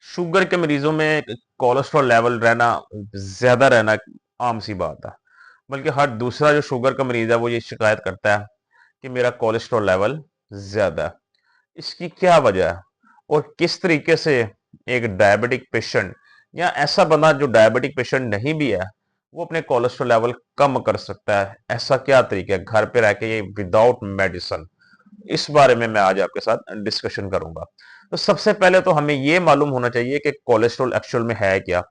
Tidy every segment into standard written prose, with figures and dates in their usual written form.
Sugar के मरीजों में कोलेस्ट्रॉल लेवल रहना ज्यादा रहना आम सी बात है। बल्कि हर दूसरा जो शुगर का मरीज है वो ये शिकायत करता है कि मेरा कोलेस्ट्रॉल लेवल ज्यादा है। इसकी क्या वजह है और किस तरीके से एक डायबिटिक पेशेंट या ऐसा बंदा जो डायबिटिक पेशेंट नहीं भी है वो अपने कोलेस्ट्रॉल लेवल कम कर सकता है? ऐसा क्या तरीका है घर पे रह के ये विदाउट मेडिसिन? इस बारे में मैं आज आपके साथ डिस्कशन करूंगा। तो सबसे पहले तो हमें यह मालूम होना चाहिए कि कोलेस्ट्रॉल एक्चुअल में है क्या।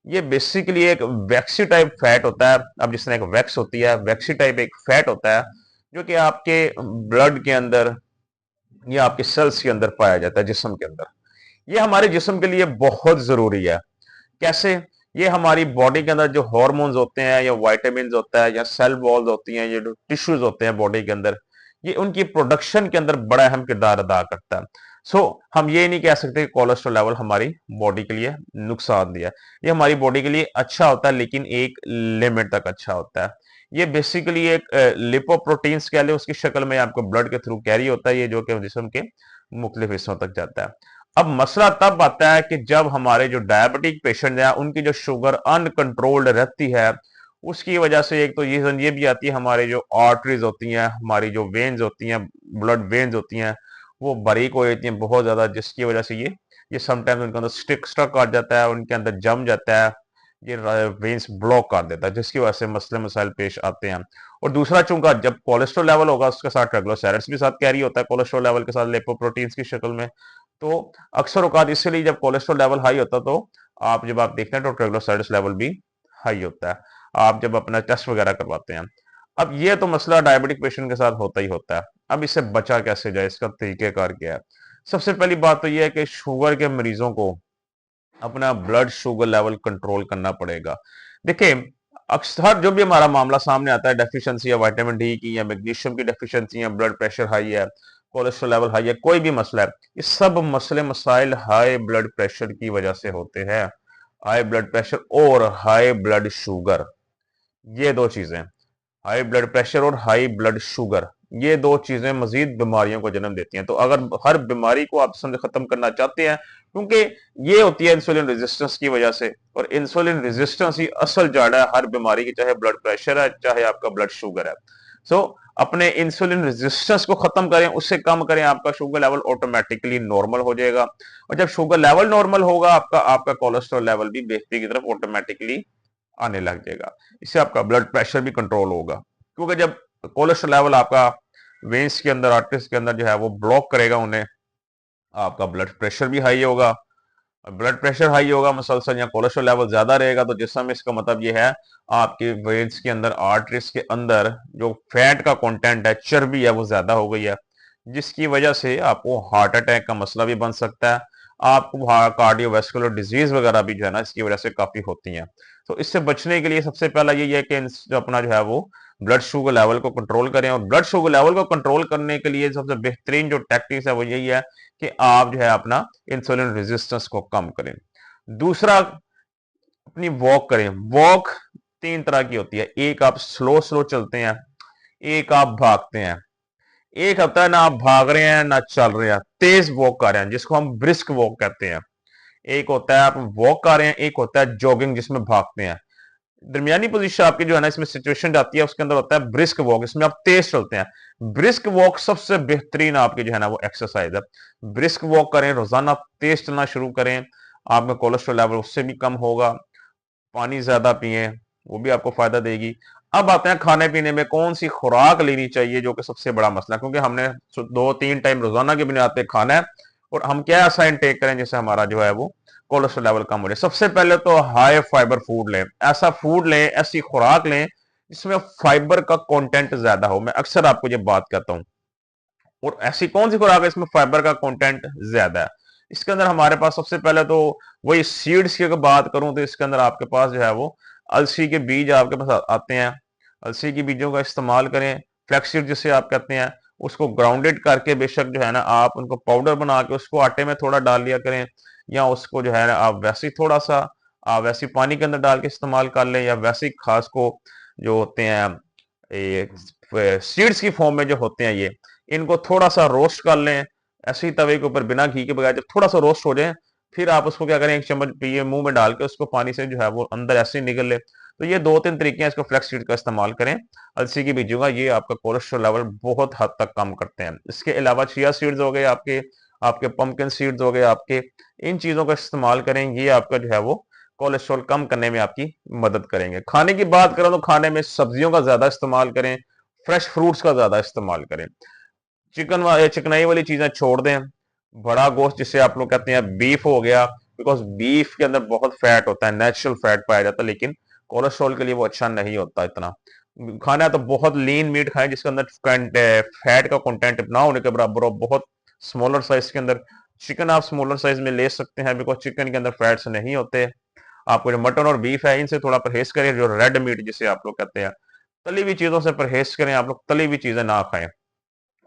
ये बेसिकली एक वैक्सी टाइप फैट होता है। अब जिस तरह एक वैक्स होती है, वैक्सी टाइप एक फैट होता है जो कि आपके ब्लड के अंदर या आपके सेल्स के अंदर पाया जाता है, जिस्म के अंदर। ये हमारे जिस्म के लिए बहुत जरूरी है। कैसे? ये हमारी बॉडी के अंदर जो हॉर्मोन्स होते हैं या वाइटामिन होता है या सेल वॉल्स होती हैं, ये जो टिश्यूज होते हैं बॉडी के अंदर, ये उनकी प्रोडक्शन के अंदर बड़ा अहम किरदार अदा करता है। सो हम ये नहीं कह सकते कि कोलेस्ट्रॉल लेवल हमारी बॉडी के लिए नुकसान दिया। ये हमारी बॉडी के लिए अच्छा होता है, लेकिन एक लिमिट तक अच्छा होता है। ये बेसिकली एक लिपोप्रोटीन्स कह ले उसकी शक्ल में आपको ब्लड के थ्रू कैरी होता है, ये जो कि जिस्म के मुख्तलिफ हिस्सों तक जाता है। अब मसला तब आता है कि जब हमारे जो डायबिटिक पेशेंट हैं उनकी जो शुगर अनकंट्रोल्ड रहती है, उसकी वजह से एक तो ये भी आती है, हमारे जो आर्टरीज होती हैं, हमारी जो वेन्स होती हैं, ब्लड वेन्स होती हैं, वो बारीक हो जाती हैं बहुत ज्यादा, जिसकी वजह से ये समटाइम्स उनके अंदर स्टक आ जाता है, उनके अंदर जम जाता है, ये वेन्स ब्लॉक कर देता है, जिसकी वजह से मसले मसाइल पेश आते हैं। और दूसरा, चूंकि जब कोलेस्ट्रॉल लेवल होगा उसके साथ ट्राइग्लिसराइड्स भी साथ कैरी होता है कोलेस्ट्रॉल लेवल के साथ लिपोप्रोटीन्स की शक्ल में। तो अक्सर औकात इसलिए जब कोलेस्ट्रॉल लेवल हाई होता है तो जब आप देखते हैं तो ट्राइग्लिसराइड्स लेवल भी हाई होता है, आप जब अपना टेस्ट वगैरह करवाते हैं। अब ये तो मसला डायबिटिक पेशेंट के साथ होता ही होता है। अब इससे बचा कैसे जाए, इसका तरीकेकार क्या है? सबसे पहली बात तो यह है कि शुगर के मरीजों को अपना ब्लड शुगर लेवल कंट्रोल करना पड़ेगा। देखिए, अक्सर जो भी हमारा मामला सामने आता है, डेफिशिएंसी या विटामिन डी की या मैग्नीशियम की डेफिशिएंसी या ब्लड प्रेशर हाई है, कोलेस्ट्रॉल लेवल हाई है, कोई भी मसला है, ये सब मसले मसाइल हाई ब्लड प्रेशर की वजह से होते हैं। हाई ब्लड प्रेशर और हाई ब्लड शुगर, ये दो चीजें, हाई ब्लड प्रेशर और हाई ब्लड शुगर, ये दो चीजें मजीद बीमारियों को जन्म देती हैं। तो अगर हर बीमारी को आप समझ खत्म करना चाहते हैं, क्योंकि ये होती है इंसुलिन रेजिस्टेंस की वजह से, और इंसुलिन रेजिस्टेंस ही असल जड़ है हर बीमारी की, चाहे ब्लड प्रेशर है चाहे आपका ब्लड शुगर है। सो अपने इंसुलिन रेजिस्टेंस को खत्म करें, उससे कम करें, आपका शुगर लेवल ऑटोमेटिकली नॉर्मल हो जाएगा। और जब शुगर लेवल नॉर्मल होगा, आपका आपका कोलेस्ट्रॉल लेवल भी बेहतरी की तरफ ऑटोमेटिकली आने लग जाएगा। इससे आपका ब्लड प्रेशर भी कंट्रोल होगा, क्योंकि जब कोलेस्ट्रॉल लेवल आपका वेन्स के अंदर, आर्टरीज के अंदर जो है वो ब्लॉक करेगा उन्हें, आपका ब्लड प्रेशर भी हाई होगा। ब्लड प्रेशर हाई होगा मुसलसल, या कोलेस्ट्रॉल लेवल ज्यादा रहेगा तो जिसमें इसका मतलब ये है आपके वेन्स के अंदर, आर्टरीज के अंदर जो फैट का कंटेंट है, चर्बी है, वो ज्यादा हो गई है, जिसकी वजह से आपको हार्ट अटैक का मसला भी बन सकता है। आपको कार्डियोवैस्कुलर डिजीज वगैरह भी जो है ना इसकी वजह से काफी होती हैं। तो इससे बचने के लिए सबसे पहला यही है कि जो अपना जो है वो ब्लड शुगर लेवल को कंट्रोल करें। और ब्लड शुगर लेवल को कंट्रोल करने के लिए सबसे बेहतरीन जो टैक्टिक्स है वो यही है कि आप जो है अपना इंसुलिन रेजिस्टेंस को कम करें। दूसरा, अपनी वॉक करें। वॉक तीन तरह की होती है, एक आप स्लो स्लो चलते हैं, एक आप भागते हैं। एक होता है ना आप भाग रहे हैं ना चल रहे हैं, तेज वॉक कर रहे हैं, जिसको हम ब्रिस्क वॉक कहते हैं। एक होता है आप वॉक कर रहे हैं, एक होता है जॉगिंग जिसमें भागते हैं। दरमियानी पोजीशन आपकी जो है ना इसमें सिचुएशन जाती है, उसके अंदर होता है ब्रिस्क वॉक, इसमें आप तेज चलते हैं। ब्रिस्क वॉक सबसे बेहतरीन आपकी जो है ना वो एक्सरसाइज है। ब्रिस्क वॉक करें, रोजाना तेज चलना शुरू करें, आपका कोलेस्ट्रॉल लेवल उससे भी कम होगा। पानी ज्यादा पिए, वो भी आपको फायदा देगी। अब आते हैं खाने पीने में, कौन सी खुराक लेनी चाहिए, जो कि सबसे बड़ा मसला है, क्योंकि हमने 2-3 टाइम रोजाना की बुनियाद पे खाना है, और हम क्या ऐसा इंटेक करें जिससे हमारा जो है वो कोलेस्ट्रॉल लेवल कम हो जाए। सबसे पहले तो हाई फाइबर फूड लें, ऐसा फूड लें, ऐसी खुराक लें जिसमें फाइबर का कंटेंट ज्यादा हो। मैं अक्सर आपको ये बात कहता हूं। और ऐसी कौन सी खुराक है इसमें फाइबर का कंटेंट ज्यादा है? इसके अंदर हमारे पास सबसे पहले तो वही सीड्स की अगर बात करूं तो इसके अंदर आपके पास जो है वो अलसी के बीज आपके पास आते हैं। अलसी के बीजों का इस्तेमाल करें। फ्लैक्सीड जिसे आप कहते हैं, उसको ग्राउंडेड करके बेशक जो है ना आप उनको पाउडर बना के उसको आटे में थोड़ा डाल लिया करें, या उसको जो है ना आप वैसे ही थोड़ा सा आप वैसे ही पानी के अंदर डाल के इस्तेमाल कर लें, या वैसे ही खास को जो होते हैं ये सीड्स की फॉर्म में जो होते हैं, इनको थोड़ा सा रोस्ट कर लें, ऐसे ही तवे के ऊपर बिना घी के बगैर जब थोड़ा सा रोस्ट हो जाए, फिर आप उसको क्या करें, एक चम्मच पिए मुंह में डाल के उसको पानी से जो है वो अंदर ऐसे ही निकल ले। तो ये 2-3 तरीके हैं, इसको फ्लैक्स सीड का इस्तेमाल करें, अलसी की बीजों का, ये आपका कोलेस्ट्रॉल लेवल बहुत हद तक कम करते हैं। इसके अलावा चिया सीड्स हो गए आपके, आपके पंपकिन सीड्स हो गए आपके, इन चीजों का इस्तेमाल करें, ये आपका जो है वो कोलेस्ट्रॉल कम करने में आपकी मदद करेंगे। खाने की बात करें तो खाने में सब्जियों का ज्यादा इस्तेमाल करें, फ्रेश फ्रूट्स का ज्यादा इस्तेमाल करें, चिकनाई वाली चीजें छोड़ दें। बड़ा गोश्त जिसे आप लोग कहते हैं बीफ हो गया, बिकॉज बीफ के अंदर बहुत फैट होता है, नेचुरल फैट पाया जाता है, लेकिन कोलेस्ट्रॉल के लिए वो अच्छा नहीं होता इतना। खाना है तो बहुत लीन मीट खाएं जिसके अंदर फैट का कंटेंट ना होने के बराबर हो, बहुत स्मॉलर साइज के अंदर। चिकन आप स्मॉलर साइज में ले सकते हैं, बिकॉज चिकन के अंदर फैट्स नहीं होते। आपको जो मटन और बीफ है इनसे थोड़ा परहेज करें, जो रेड मीट जिसे आप लोग कहते हैं, तली हुई चीजों से परहेज करें, आप लोग तली हुई चीजें ना खाएं।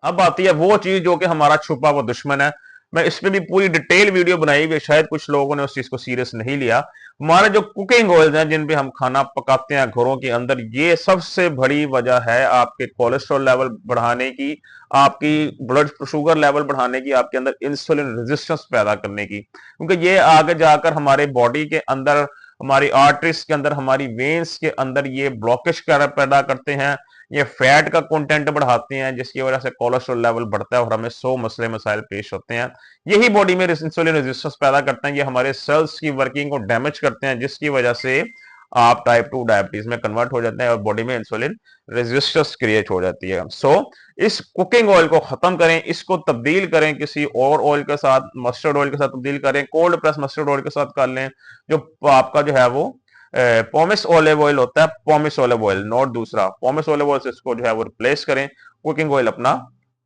अब आती है वो चीज जो कि हमारा छुपा हुआ दुश्मन है। मैं इस पे भी पूरी डिटेल वीडियो बनाई हुई है, शायद कुछ लोगों ने उस चीज को सीरियस नहीं लिया। हमारे जो कुकिंग ऑयल्स हैं जिन पे हम खाना पकाते हैं घरों के अंदर, ये सबसे बड़ी वजह है आपके कोलेस्ट्रॉल लेवल बढ़ाने की, आपकी ब्लड शुगर लेवल बढ़ाने की, आपके अंदर इंसुलिन रेजिस्टेंस पैदा करने की, क्योंकि ये आगे जाकर हमारे बॉडी के अंदर, हमारी आर्टरीज के अंदर, हमारी वेन्स के अंदर ये ब्लॉकेज पैदा करते हैं, ये फैट का कंटेंट बढ़ाते हैं, जिसकी वजह से कोलेस्ट्रॉल लेवल बढ़ता है और हमें 100 मसले मसाइल पेश होते हैं। यही बॉडी में इंसुलिन रेजिस्टेंस पैदा करते हैं, ये हमारे सेल्स की वर्किंग को डैमेज करते हैं, जिसकी वजह से आप टाइप 2 डायबिटीज में कन्वर्ट हो जाते हैं और बॉडी में इंसुलिन रेजिस्टेंस क्रिएट हो जाती है। इस कुकिंग ऑयल को खत्म करें, इसको तब्दील करें किसी और ऑयल के साथ, मस्टर्ड ऑयल के साथ तब्दील करें, कोल्ड प्रेस मस्टर्ड ऑयल के साथ कर लें, जो आपका जो है वो पोमिस ऑलिव ऑयल होता है, पोमिस ऑलिव ऑयल, नॉट दूसरा, पोमिस ऑलिव ऑयल से इसको जो है वो रिप्लेस करें, कुकिंग ऑयल अपना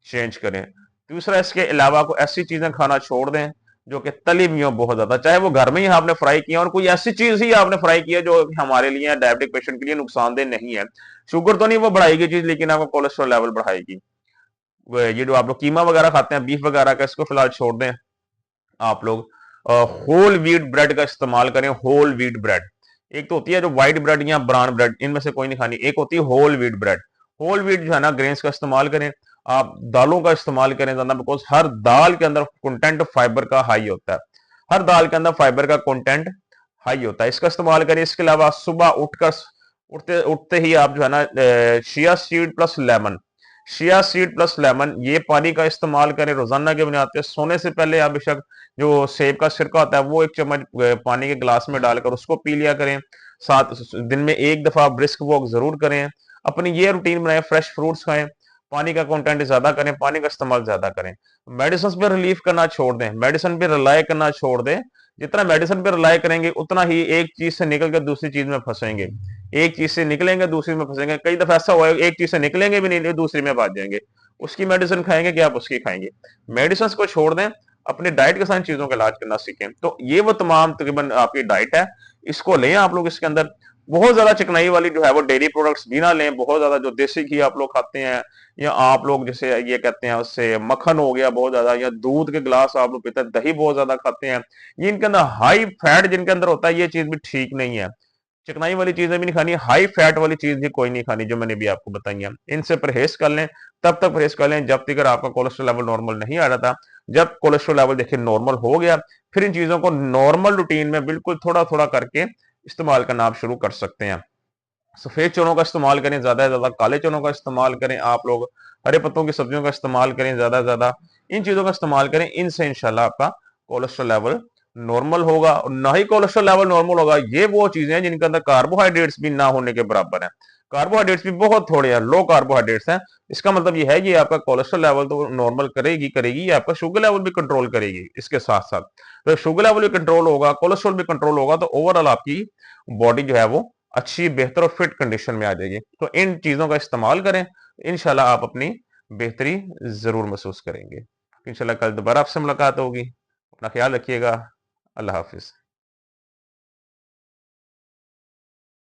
चेंज करें। दूसरा, इसके अलावा को ऐसी चीजें खाना छोड़ दें जो कि तली हुई हो बहुत ज्यादा, चाहे वो घर में ही आपने फ्राई किया और कोई ऐसी चीज ही आपने फ्राई किया जो हमारे लिए डायबिटिक पेशेंट के लिए नुकसानदेह नहीं है। शुगर तो नहीं वो बढ़ाएगी चीज, लेकिन आपका कोलेस्ट्रॉल लेवल बढ़ाएगी। ये जो आप लोग कीमा वगैरह खाते हैं, बीफ वगैरह का, इसको फिलहाल छोड़ दें। आप लोग होल व्हीट ब्रेड का इस्तेमाल करें, होल व्हीट ब्रेड। एक तो होती है जो व्हाइट ब्रेड या ब्राउन ब्रेड, इनमें से कोई नहीं खानी, एक होती है whole wheat bread. Whole wheat जो है ना, ग्रेन्स का इस्तेमाल करें। आप दालों का इस्तेमाल करें ज्यादा, बिकॉज हर दाल के अंदर कंटेंट फाइबर का हाई होता है, हर दाल के अंदर फाइबर का कंटेंट हाई होता है, इसका इस्तेमाल करें। इसके अलावा सुबह उठकर, उठते उठते ही आप जो है ना, chia seed plus lemon, chia seed plus lemon, ये पानी का इस्तेमाल करें रोजाना के बुनियाद पे। सोने से पहले आप बेशक जो सेब का सिरका होता है वो 1 चम्मच पानी के गिलास में डालकर उसको पी लिया करें। साथ दिन में एक दफा ब्रिस्क वॉक जरूर करें। अपनी ये रूटीन बनाएं, फ्रेश फ्रूट्स खाएं, पानी का कंटेंट ज्यादा करें, पानी का इस्तेमाल ज्यादा करें। मेडिसिन पे रिलीफ करना छोड़ दें, मेडिसिन पे रिलाई करना छोड़ दें। जितना मेडिसिन पे रिलाई करेंगे उतना ही एक चीज से निकल कर दूसरी चीज में फंसेंगे, एक चीज से निकलेंगे दूसरी में फंसेंगे। कई दफा ऐसा हुआ है, एक चीज से निकलेंगे भी नहीं, दूसरी में भाग जाएंगे। उसकी मेडिसिन खाएंगे कि आप उसकी खाएंगे। मेडिसिन को छोड़ दें, अपने डाइट के साथ चीजों का इलाज करना सीखें। तो ये वो तमाम तकरीबन आपकी डाइट है, इसको लें आप लोग। इसके अंदर बहुत ज्यादा चिकनाई वाली जो है वो डेयरी प्रोडक्ट्स भी ना लें, बहुत ज्यादा जो देसी घी आप लोग खाते हैं, या आप लोग जैसे ये कहते हैं उससे मक्खन हो गया बहुत ज्यादा, या दूध के गिलास आप लोग पीते हैं, दही बहुत ज्यादा खाते हैं, ये इनके अंदर हाई फैट जिनके अंदर होता है, ये चीज भी ठीक नहीं है। चिकनाई वाली चीजें भी नहीं खानी, हाई फैट वाली चीज भी कोई नहीं खानी, जो मैंने भी आपको बताई है। इनसे परहेज कर लें, तब तक परहेज कर लें जब तक आपका कोलेस्ट्रॉल लेवल नॉर्मल नहीं आ रहा था। जब कोलेस्ट्रॉल लेवल देखिए नॉर्मल हो गया, फिर इन चीजों को नॉर्मल रूटीन में बिल्कुल थोड़ा थोड़ा करके इस्तेमाल करना आप शुरू कर सकते हैं। सफेद चनों का इस्तेमाल करें ज्यादा से ज्यादा, काले चनों का इस्तेमाल करें, आप लोग हरे पत्तों की सब्जियों का इस्तेमाल करें ज्यादा से ज्यादा, इन चीजों का इस्तेमाल करें। इनसे इंशाल्लाह आपका कोलेस्ट्रॉल लेवल नॉर्मल होगा। और ना ही कोलेस्ट्रॉल लेवल नॉर्मल होगा, ये वो चीजें हैं जिनके अंदर कार्बोहाइड्रेट्स भी ना होने के बराबर है। कार्बोहाइड्रेट्स भी बहुत थोड़े हैं, लो कार्बोहाइड्रेट्स हैं। इसका मतलब ये है कि आपका कोलेस्ट्रॉल लेवल तो नॉर्मल करेगी करेगी, ये आपका शुगर लेवल भी कंट्रोल करेगी। इसके साथ साथ तो शुगर लेवल भी कंट्रोल होगा, कोलेस्ट्रॉल भी कंट्रोल होगा, तो ओवरऑल आपकी बॉडी जो है वो अच्छी, बेहतर और फिट कंडीशन में आ जाएगी। तो इन चीजों का इस्तेमाल करें, इंशाल्लाह आप अपनी बेहतरी जरूर महसूस करेंगे। इंशाल्लाह कल दोबारा आपसे मुलाकात होगी। अपना ख्याल रखिएगा। अल्लाह हाफिज।